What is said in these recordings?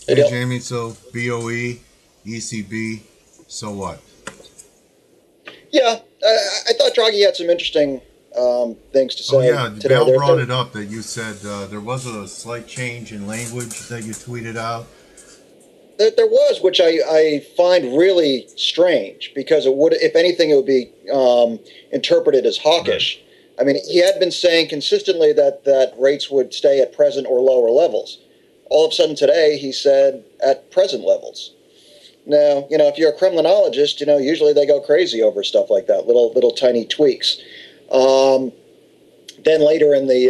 Hey, Jamie, so BOE, ECB, so what? Yeah, I thought Draghi had some interesting things to Oh, say yeah, today. Val brought it up that you said there was a slight change in language that you tweeted out. There was, which I find really strange because it would, if anything, it would be interpreted as Right. hawkish. I mean, he had been saying consistently that rates would stay at present or lower levels. All of a sudden today, he said at present levels. Now, if you're a criminologist, usually they go crazy over stuff like that, little tiny tweaks. Um, then later in the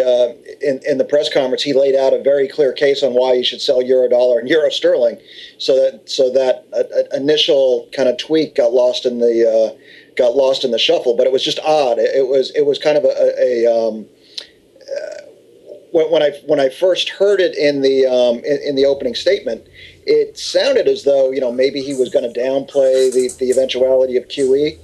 in the press conference, he laid out a very clear case on why you should sell euro dollar and euro sterling, so that initial kind of tweak got lost in the shuffle. But it was just odd. It was kind of when I first heard it in the opening statement, it sounded as though maybe he was going to downplay the eventuality of QE.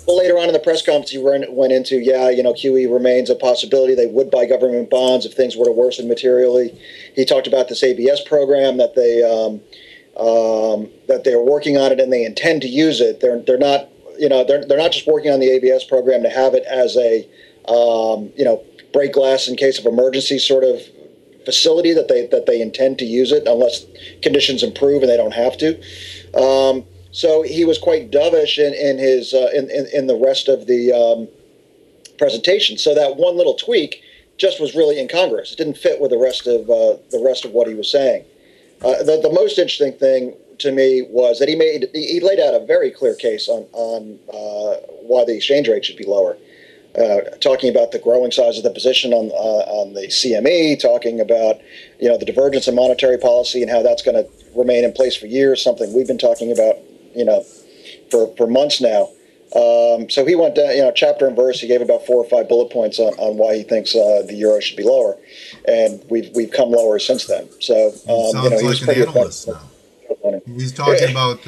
Well, later on in the press conference, he went into, QE remains a possibility. They would buy government bonds if things were to worsen materially. He talked about this ABS program that they're working on it and they intend to use it. They're not, they're not just working on the ABS program to have it as a, break glass in case of emergency sort of facility that they intend to use it unless conditions improve and they don't have to. So he was quite dovish in his in the rest of the presentation. So that one little tweak just was really incongruous. It didn't fit with the rest of what he was saying. The most interesting thing to me was that he laid out a very clear case on why the exchange rate should be lower. Talking about the growing size of the position on the CME, talking about the divergence in monetary policy and how that's going to remain in place for years, something we've been talking about for months now. So he went down, chapter and verse. He gave about 4 or 5 bullet points on why he thinks the euro should be lower, and we've come lower since then. So Sounds he was like an pretty analyst effective. now. He's talking about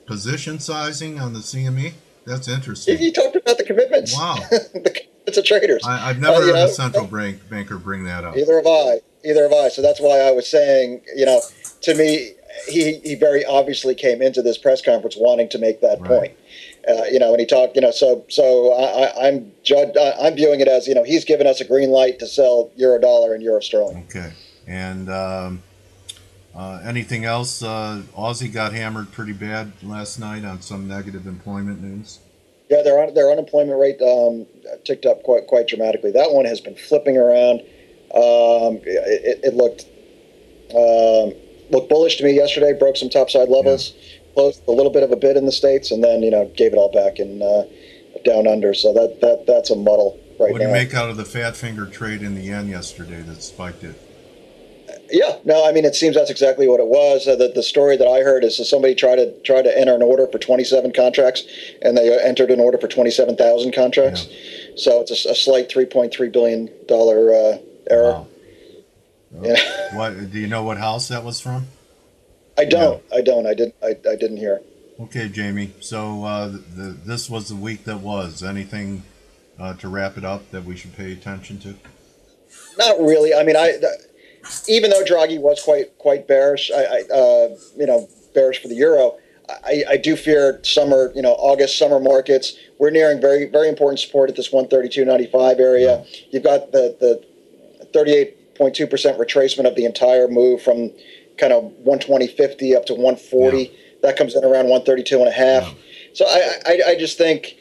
position sizing on the CME. That's interesting. He talked about the commitments, Wow. the commitments of traders. I've never heard a central banker bring that up. Either have I. Either have I. So that's why I was saying, to me, he very obviously came into this press conference wanting to make that Right. point. And he talked, I'm viewing it as, he's given us a green light to sell euro dollar and euro sterling. Okay. And anything else? Aussie got hammered pretty bad last night on some negative employment news. Yeah, their unemployment rate ticked up quite dramatically. That one has been flipping around. It looked bullish to me yesterday. Broke some topside levels, closed a little bit of a bid in the States, and then gave it all back in down under. So that's a muddle right now. What do you make out of the fat finger trade in the yen yesterday that spiked it? Yeah, no, I mean it seems that's exactly what it was. The story that I heard is that somebody tried to enter an order for 27 contracts, and they entered an order for 27,000 contracts. Yeah. So it's a slight $3.3 billion error. Wow. Yeah. What do you know? What house that was from? I don't. No. I didn't hear. Okay, Jamie. So this was the week that was. Anything to wrap it up that we should pay attention to? Not really. I mean, even though Draghi was quite bearish, bearish for the euro, I do fear August summer markets. We're nearing very, very important support at this 132.95 area. Yeah. You've got the 38.2% retracement of the entire move from kind of 120.50 up to 140. Yeah. That comes in around 132.5. Yeah. So I just think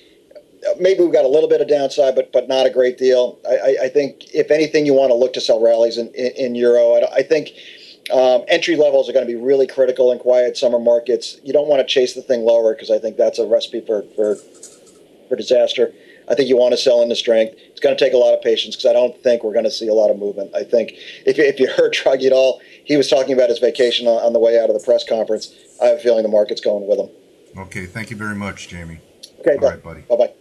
maybe we've got a little bit of downside, but not a great deal. I think if anything, you want to look to sell rallies in euro. I think entry levels are going to be really critical in quiet summer markets. You don't want to chase the thing lower because I think that's a recipe for disaster. I think you want to sell into strength. It's going to take a lot of patience because I don't think we're going to see a lot of movement. I think if you heard Draghi at all, he was talking about his vacation on the way out of the press conference. I have a feeling the market's going with him. Okay, thank you very much, Jamie. Okay, all right, buddy. Bye-bye.